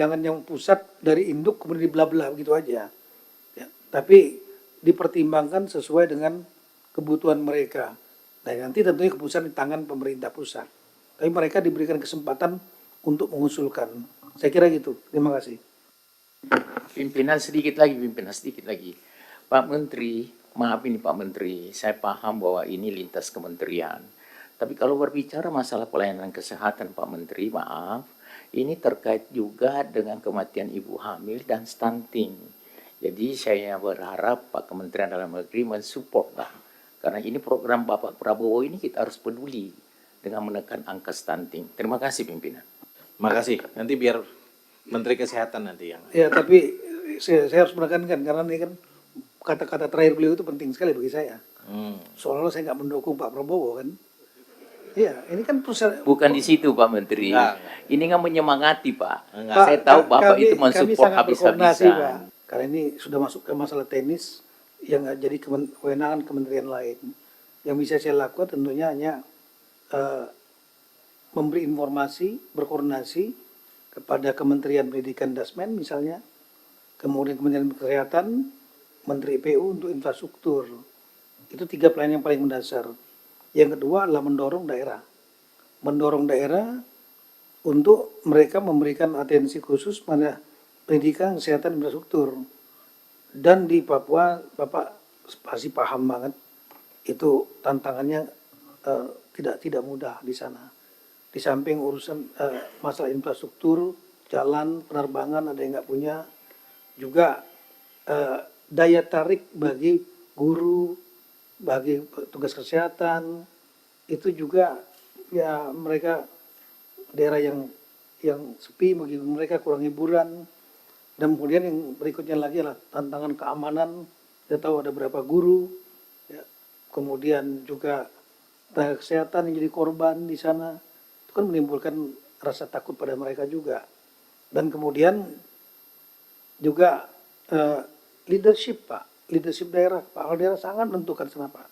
jangan yang pusat dari induk kemudian dibelah-belah begitu aja. Ya, tapi dipertimbangkan sesuai dengan kebutuhan mereka. Nah, nanti tentunya keputusan di tangan pemerintah pusat. Tapi mereka diberikan kesempatan untuk mengusulkan. Saya kira gitu. Terima kasih. Pimpinan sedikit lagi, pimpinan sedikit lagi. Pak Menteri, maaf ini Pak Menteri, saya paham bahwa ini lintas kementerian. Tapi kalau berbicara masalah pelayanan kesehatan Pak Menteri, maaf, ini terkait juga dengan kematian ibu hamil dan stunting. Jadi saya berharap Pak Kementerian Dalam Negeri mensupport lah. Karena ini program Bapak Prabowo ini kita harus peduli dengan menekan angka stunting. Terima kasih pimpinan. Makasih. Nanti biar Menteri Kesehatan nanti yang. Ya, tapi saya harus menekankan karena ini kan kata-kata terakhir beliau itu penting sekali bagi saya. Soalnya saya nggak mendukung Pak Prabowo kan. Iya, ini kan bukan di situ Pak Menteri. Enggak. Ini nggak menyemangati Pak. Enggak. Saya tahu Bapak itu kami mensupport sangat berkoordinasi, Pak. habis-habisan. Karena ini sudah masuk ke masalah teknis yang jadi kewenangan kementerian lain. Yang bisa saya lakukan tentunya hanya memberi informasi, berkoordinasi kepada Kementerian Pendidikan Dasmen misalnya, kemudian Kementerian Kesehatan, Menteri PU untuk infrastruktur. Itu 3 pelayanan yang paling mendasar. Yang kedua adalah mendorong daerah. Mendorong daerah untuk mereka memberikan atensi khusus pada pendidikan, kesehatan, infrastruktur. Dan di Papua, Bapak pasti paham banget, itu tantangannya tidak mudah di sana. Di samping urusan masalah infrastruktur, jalan, penerbangan ada yang nggak punya, juga daya tarik bagi guru, bagi tugas kesehatan, itu juga ya mereka daerah yang sepi, bagi mereka kurang hiburan. Dan kemudian yang berikutnya lagi adalah tantangan keamanan. Kita tahu ada berapa guru, ya. Kemudian juga tenaga kesehatan yang jadi korban di sana, itu kan menimbulkan rasa takut pada mereka juga. Dan kemudian juga leadership Pak, leadership daerah, Pak daerah sangat menentukan kenapa.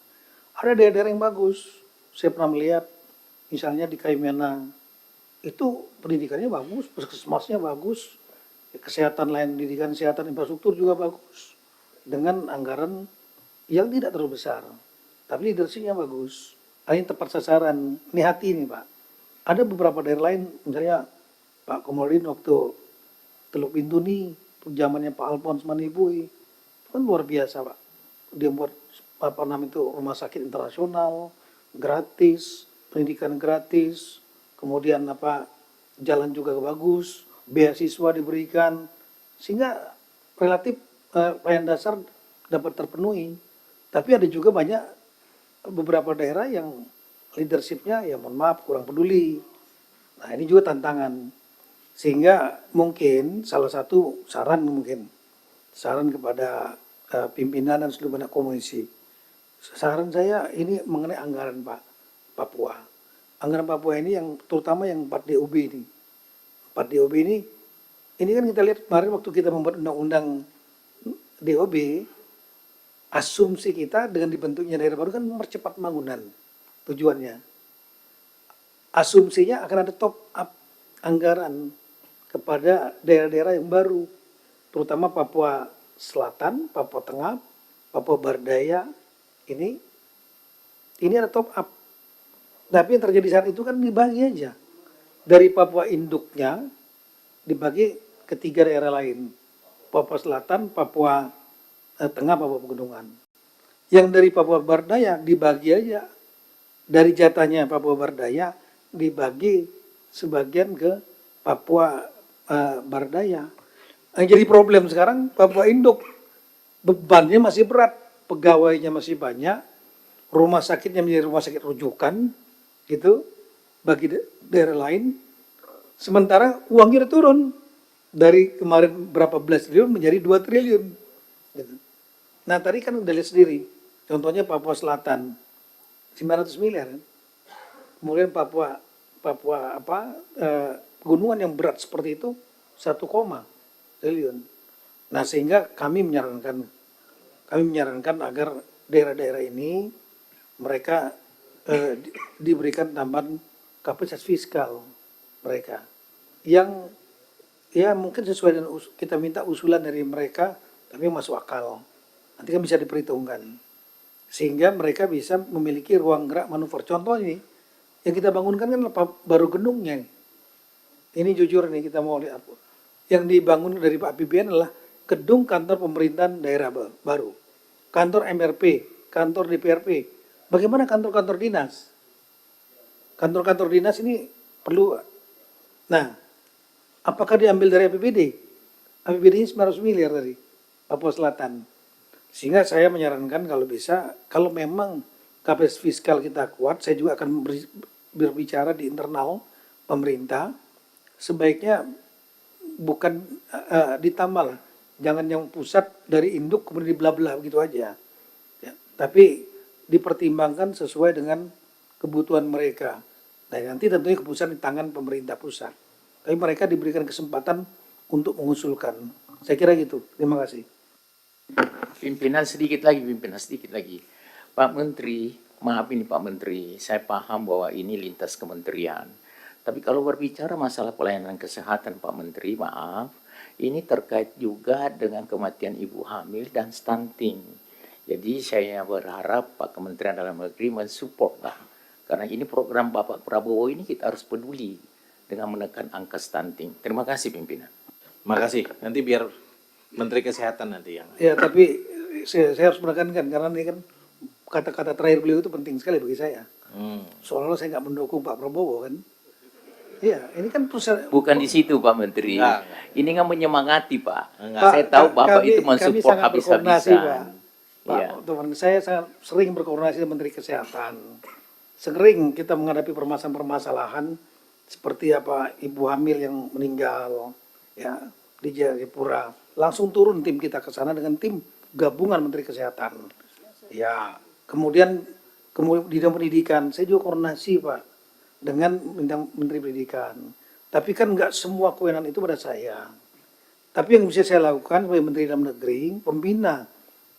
Ada daerah-daerah yang bagus, saya pernah melihat misalnya di Kaimena, itu pendidikannya bagus, puskesmasnya bagus, kesehatan lain, pendidikan, kesehatan, infrastruktur juga bagus, dengan anggaran yang tidak terlalu besar, tapi leadershipnya bagus, ini tepat sasaran, ini hati ini Pak. Ada beberapa daerah lain, misalnya Pak Komarudin waktu Teluk Bintuni, zamannya Pak Alphonse Manibui, itu kan luar biasa Pak. Dia buat apa namanya itu rumah sakit internasional, gratis, pendidikan gratis, kemudian apa jalan juga bagus, beasiswa diberikan, sehingga relatif pelayanan dasar dapat terpenuhi. Tapi ada juga banyak beberapa daerah yang leadershipnya ya mohon maaf kurang peduli. Nah ini juga tantangan. Sehingga mungkin salah satu saran kepada pimpinan dan seluruh banyak komisi. Saran saya ini mengenai anggaran Papua. Anggaran Papua ini yang terutama yang 4DOB ini. 4DOB ini kan kita lihat kemarin waktu kita membuat undang-undang DOB, asumsi kita dengan dibentuknya daerah baru kan mempercepat pembangunan tujuannya. Asumsinya akan ada top up anggaran kepada daerah-daerah yang baru, terutama Papua Selatan, Papua Tengah, Papua Bardaya, ini ada top up. Tapi yang terjadi saat itu kan dibagi aja. Dari Papua induknya dibagi ke 3 daerah lain. Papua Selatan, Papua Tengah, Papua Pegunungan. Yang dari Papua Bardaya dibagi aja. Dari jatahnya Papua Bardaya dibagi sebagian ke Papua Bardaya. Yang jadi problem sekarang Papua Induk, bebannya masih berat, pegawainya masih banyak, rumah sakitnya menjadi rumah sakit rujukan, gitu, bagi daerah lain. Sementara uangnya udah turun dari kemarin berapa belas triliun menjadi 2 triliun. Gitu. Nah tadi kan udah lihat sendiri, contohnya Papua Selatan 900 miliar, kan? Kemudian Papua gunungan yang berat seperti itu 1, triliun. Nah sehingga kami menyarankan agar daerah-daerah ini mereka diberikan tambahan kapasitas fiskal mereka yang ya mungkin sesuai dengan kita minta usulan dari mereka, tapi masuk akal. Nanti kan bisa diperhitungkan. Sehingga mereka bisa memiliki ruang gerak manuver. Contoh ini, yang kita bangunkan kan baru gedungnya. Ini jujur nih kita mau lihat. Yang dibangun dari Pak APBN adalah gedung kantor pemerintahan daerah baru. Kantor MRP, kantor DPRP. Bagaimana kantor-kantor dinas? Kantor-kantor dinas ini perlu. Nah, apakah diambil dari APBD? APBD-nya 900 miliar tadi, Papua Selatan. Sehingga saya menyarankan kalau bisa, kalau memang kapasitas fiskal kita kuat, saya juga akan berbicara di internal pemerintah, sebaiknya bukan ditambah lah. Jangan yang pusat dari induk kemudian dibelah-belah begitu aja. Ya, tapi dipertimbangkan sesuai dengan kebutuhan mereka. Nah, nanti tentunya keputusan di tangan pemerintah pusat. Tapi mereka diberikan kesempatan untuk mengusulkan. Saya kira gitu. Terima kasih. Pimpinan sedikit lagi. Pak Menteri, maaf ini Pak Menteri, saya paham bahwa ini lintas kementerian. Tapi kalau berbicara masalah pelayanan kesehatan Pak Menteri, maaf, ini terkait juga dengan kematian ibu hamil dan stunting. Jadi saya berharap Pak Kementerian Dalam Negeri mensupport lah. Karena ini program Bapak Prabowo ini kita harus peduli dengan menekan angka stunting. Terima kasih pimpinan. Makasih. Nanti biar Menteri Kesehatan nanti yang. Ya, tapi saya harus menekankan karena ini kan kata-kata terakhir beliau itu penting sekali bagi saya. Soalnya saya nggak mendukung Pak Prabowo kan. Iya, ini kan pusat. Bukan di situ Pak Menteri. Enggak. Ini nggak menyemangati Pak. Enggak. Saya tahu Bapak kami- itu kami mensupport sangat berkoordinasi, habis-habisan. Pak, Iya. teman saya sangat sering berkoordinasi dengan Menteri Kesehatan. Sering kita menghadapi permasalahan-permasalahan seperti apa ibu hamil yang meninggal ya di Jayapura. Langsung turun tim kita ke sana dengan tim gabungan Menteri Kesehatan. Ya, kemudian di bidang pendidikan saya juga koordinasi Pak dengan Menteri Pendidikan. Tapi kan nggak semua kewenangan itu pada saya. Tapi yang bisa saya lakukan sebagai Menteri Dalam Negeri, pembina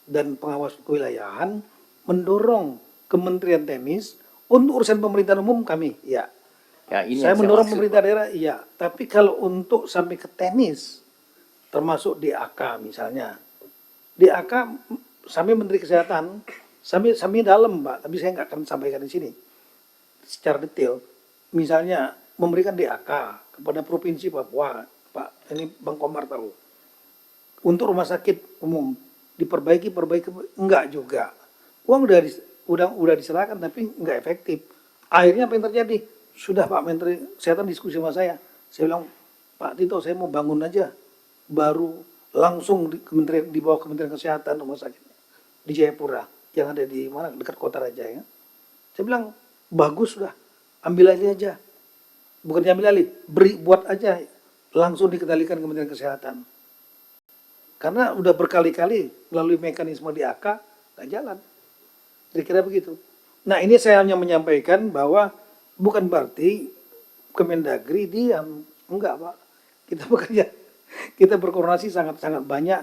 dan pengawas kewilayahan, mendorong Kementerian Teknis untuk urusan pemerintahan umum kami, ya. Ya, ini Saya yang mendorong maksud, pemerintah Pak. daerah, iya. Tapi kalau untuk sampai ke teknis, termasuk DAK misalnya, DAK sampai Menteri Kesehatan, sampai dalam Pak, tapi saya nggak akan sampaikan di sini secara detail. Misalnya memberikan DAK kepada Provinsi Papua, Pak, ini Bang Komar tahu. Untuk rumah sakit umum diperbaiki, enggak juga. Uang udah diserahkan tapi enggak efektif. Akhirnya apa yang terjadi? Sudah Pak Menteri Kesehatan diskusi sama saya. Saya bilang, Pak Tito, saya mau bangun aja. Baru langsung di bawah Kementerian Kesehatan rumah sakit di Jayapura yang ada di mana dekat Kota Raja ya. Saya bilang, bagus sudah. Ambil aja. Bukan diambil alih, buat aja. Langsung dikendalikan Kementerian Kesehatan. Karena udah berkali-kali melalui mekanisme DAK nggak jalan. Kira-kira begitu. Nah ini saya hanya menyampaikan bahwa bukan berarti Kemendagri diam. Enggak Pak. Kita bekerja, kita berkoordinasi sangat-sangat banyak